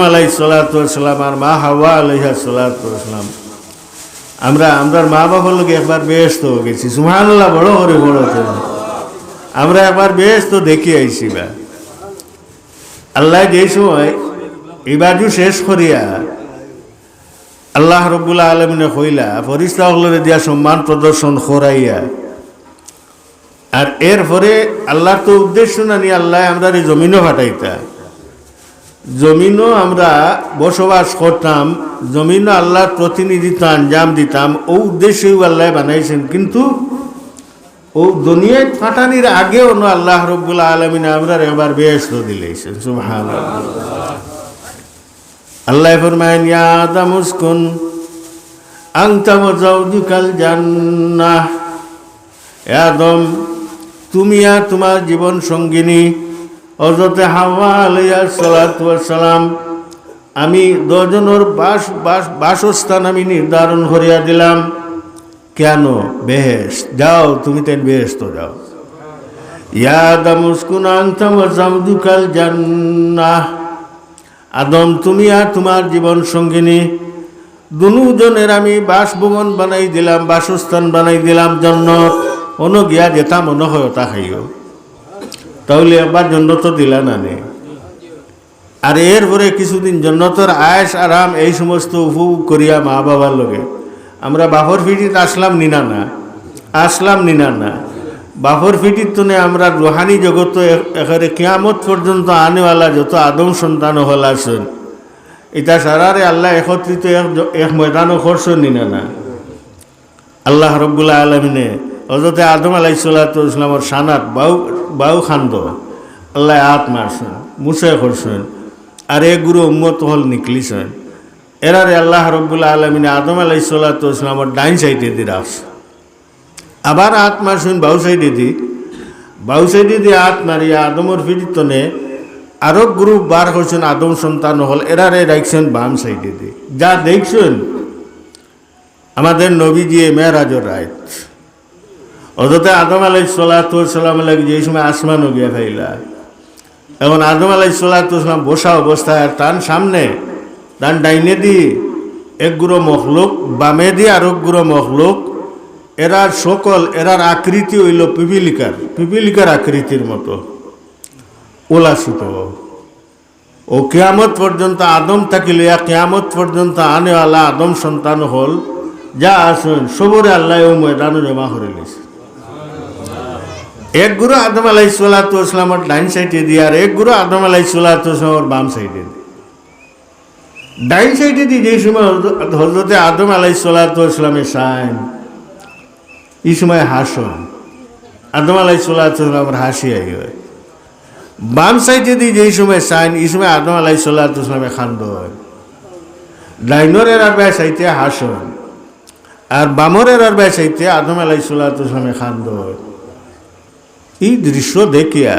আলাইহিস সালাতু ওয়াসসালাম আর মা হাওয়া আলাইহিস সালাতু ওয়াসসালাম আমরা মা বাবার লোক একবার বেহেশত গেছি। সুবহানাল্লাহ, বড় করে বড় আমরা একবার বেহেশত দেখি আইছি বা আল্লাহ যে সময় এই বাজু শেষ করিয়া আল্লাহ রব্বুল আলামিনে কইলা ফেরেশতা হলরে দিয়া সম্মান প্রদর্শন করাইয়া আর এরপরে আল্লাহর তো উদ্দেশ্য না নিয়ে আল্লাহ আমরা এই জমিনও ফাটাইতা, জমিনও আমরা বসবাস করতাম, জমিনও আল্লাহর প্রতিনিধিত্ব আঞ্জাম দিতাম। ও উদ্দেশ্যেও আল্লাহ বানাইছেন, কিন্তু ও দুনিয়ায় ফাটানির আগেও না আল্লাহ রব্বুল আলামিন আমরা এবার বেহেশত দিলেছেন। সুবহানাল্লাহ। আল্লাহ ফরমায়েন, ইয়া আদম উসকুন আনতা ওয়া যাওজুকাল জান্নাহ। হে আদম, তুমি আর তোমার জীবন সঙ্গিনী হযরতে হাওয়া আলাইহিস সালাতু ওয়াস সালাম আমি দুজনের বাসস্থান আমি নির্ধারণ করিয়া দিলাম। কেন? বেহেশত। যাও তুমি তেন বেহেশত যাও। ইয়া আদম উসকুন আনতা ওয়া যাওজুকাল জান্নাহ। আদম, তুমি আর তোমার জীবন সঙ্গিনী দুজনের আমি বাসভবন বানাই দিলাম, বাসস্থান বানাই দিলাম জান্নাত। অন্য গিয়া যেতা মনে হয় তা খাইও, তাহলে একবার জন্নত দিলা না নে। আর এরপরে কিছুদিন জন্নতর আয়েশ আরাম এই সমস্ত উপভোগ করিয়া মা বাবার লগে আমরা বাপর ফিটিত আসলাম নিনা না বাপর ফিটির তো আমরা রুহানি জগৎ এখানে কিয়ামত পর্যন্ত আনেওয়ালা যত আদম সন্তান হল আসেন, এটা সারারে আল্লাহ একত্রিত এক ময়দানও করছেন নিনা না। আল্লাহ রব্বুল আলামিনে হযরতে আদম আলাইহিস সালাতু ওয়াস সালামের সানাত বাউ খান্দ আল্লাহ হাত মারছেন, মুছে করছেন, আর এ গুরু উম্মত হল নিকলিছেন। এরারে আল্লাহ রব্বুল আলামিনে আদম আলাইহিস সালাতু ওয়াস সালামের ডাইন সাইডে দিয়ে রাখছে, আবার হাত মারছেন বাউ সাইডে দিয়ে হাত মারিয়া আদমর ফিরিতনে আরো গ্রুপ বার করছেন, আদম সন্তান হল এরারে রাখছেন বাম সাইডে দিয়ে। যা দেখছেন আমাদের নবীজি মেরাজের রাত হযরতে আদম আলাইহিস সালাতু ওয়াস সালাম লাগে যে সময় আসমানও গিয়া ফাইলা, এখন আদম আলাইহিস সালাতু ওয়াস সালাম বসা অবস্থায় আর তার সামনে তার ডাইনে দিয়ে এক গুঁড়ো মখলুক, বামে দিয়ে আর এক গুঁড়ো মখলুক। এরার আকৃতি হইল পিপিলিকার আকৃতির মতো উলাসিত। ও কিয়ামত পর্যন্ত আদম থাকিল কিয়ামত পর্যন্ত আনেওয়ালা আদম সন্তান হল যা আসেন সবরে আল্লাহ ও ময়দানে জমা করে লিছে। এক গুরু আদম আলাইহিস সালাতু ওয়াস সালামের ডাইন সাইডে দিয়ে আর এক গুরু আদম আলাইহিস সালাতু ওয়াস সালামের বাম সাইডে দিয়ে। ডাইন সাইডে দিয়ে যে সময় হযরতে আদম আলাইহিস সালাতু ওয়াস সালামের সাইন, এই সময় হাসন আদম আলাইহিস সালাতু ওয়াস সালামের হাসি আই হয়। বাম সাইডে দিয়ে যে সময় সাইন, এই সময় আদম আলাইহিস সালাতু ওয়াস সালামের খান্দ হয়। ডাইনর এর বে সাইতে হাসন আর বামর এর বে সাইতে আদম আলাইহিস সালাতু ওয়াস সালামের খান্দ হয়। এই দৃশ্য দেখিয়া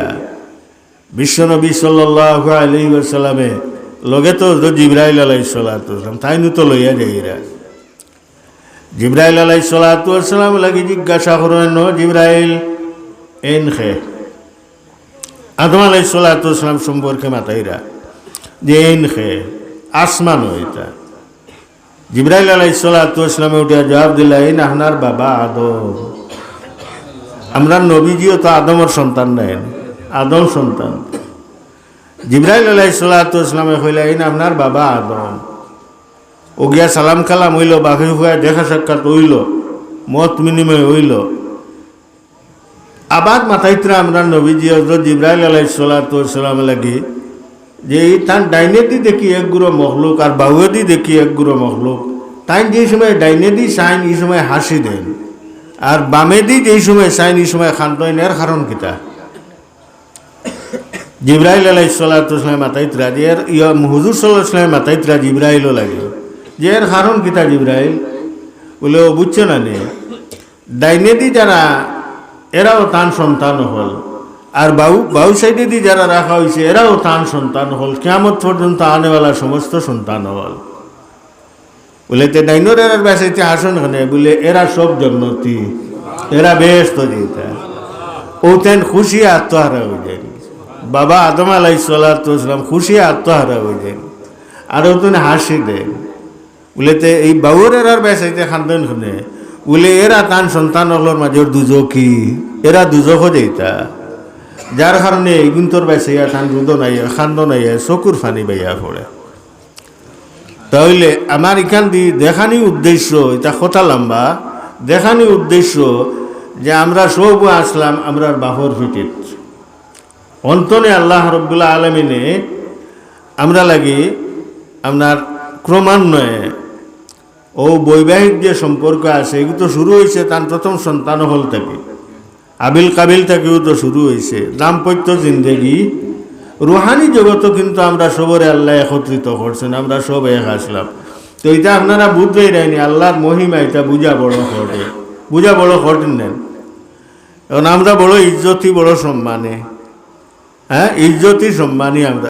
বিশ্বনবী সাল্লাল্লাহু আলাইহি ওয়াসাল্লামে লগে তো জিবরাইল আলাইহিস সালাতু ওয়াস সালাম তাই তো লইয়া যাইরা। জিবরাইল আলাইহিস সালাতু ওয়াস সালাম লাগি জিজ্ঞাসা করেন, জিবরাইল এন খে আদম আলাইহিস সালাতু ওয়াস সালাম সম্পর্কে মাতাইরা যে এন খে আসমান হইতা। জিবরাইল আলাইহিস সালাতু ওয়াস সালাম উঠিয়া জবাব দিলেন, আপনার বাবা আদম। আমরা নবীজিও তো আদমের সন্তান নেন, আদম সন্তান। জিবরাইল আলাইহিস সালাতু ওয়াস সালামে কইলেন, আপনার বাবা আদম। ও গিয়া সালাম কালাম হইল, বাকি হুয়া দেখা সাক্ষাৎ হইল, মত বিনিময় হইল। আবার মাথাইত্রা আমরা নবীজি হযরত জিবরাইল আলাইহিস সালাতু ওয়াস সালাম লাগি যে তার ডাইনে দি দেখি এক গুঁড়ো মখলুক আর বাহুয়ে দি দেখি এক গুঁড়ো মখলুক। তাই যে সময় ডাইনে দি সাইন এই সময় হাসি দেন, আর বামে দি যেই সময় সাইন এই সময় খান্তইন। এর কারণ কিতা? জিবরাইল আলাইহিস সালাতু ওয়াস সালাম মাতাইত্রা যে এর হুজুর সাল্লাল্লাহু আলাইহি ওয়াসাল্লাম মাতাইত্রা জিবরাইলও লাগে যে এর কারণ কিতা? জিবরাইল বলে ও বুঝছে না নে, ডাইনে দি যারা এরাও তান সন্তান হল, আর বাউ সাইডে দি যারা রাখা হয়েছে এরাও তান সন্তান হল, কিয়ামত পর্যন্ত আনেওয়ালা সমস্ত সন্তান হল। বলে তে ডাইনোর এরার বেসাইতে হাসন খানে বলে এরা সব জন্নতি, এরা বেহেশত দিতা। ও তেন খুশি আত্মহারা হয়ে যায়। বাবা আদম আলাইহিস সালাতু ওয়াস সালাম খুশি আত্মহারা হয়ে যায়। আরও তুমি হাসি দে বলেতে এই বাউর এরার বেসাইতে খান্দন শুনে বলে এরা তান সন্তান হলোর মাঝের দুজকি এরা দুজক যেটা যার কারণে এগুন্তর বেসাইয়া তান রুদ নাই খান্দ নাই চকুর ফানি বাইয়া পড়ে। তাহলে আমার এখান দিয়ে দেখানি উদ্দেশ্য এটা কথা লম্বা দেখানি উদ্দেশ্য যে আমরা সব আসলাম আমরার বাপর ফিটিত অন্তনে আল্লাহ রব্বুল্লাহ আলমিনে আমরা লাগি আপনার ক্রমান্বয়ে ও বৈবাহিক যে সম্পর্ক আছে এগুলো তো শুরু হয়েছে তার প্রথম সন্তান হল থেকে আবিল কাবিল থেকেও তো শুরু হয়েছে দাম্পত্য জিন্দেগি রুহানি জগৎ কিন্তু আমরা সবরে আল্লাহ একত্রিত করছেন আমরা সব এক আসলাম। তো এটা আপনারা বুঝতেই রায়নি আল্লাহর মহিমা এটা বুঝা বড় কঠিন নেন। এখন আমরা বড় ইজ্জতি বড় সম্মানে ইজ্জতি সম্মানই আমরা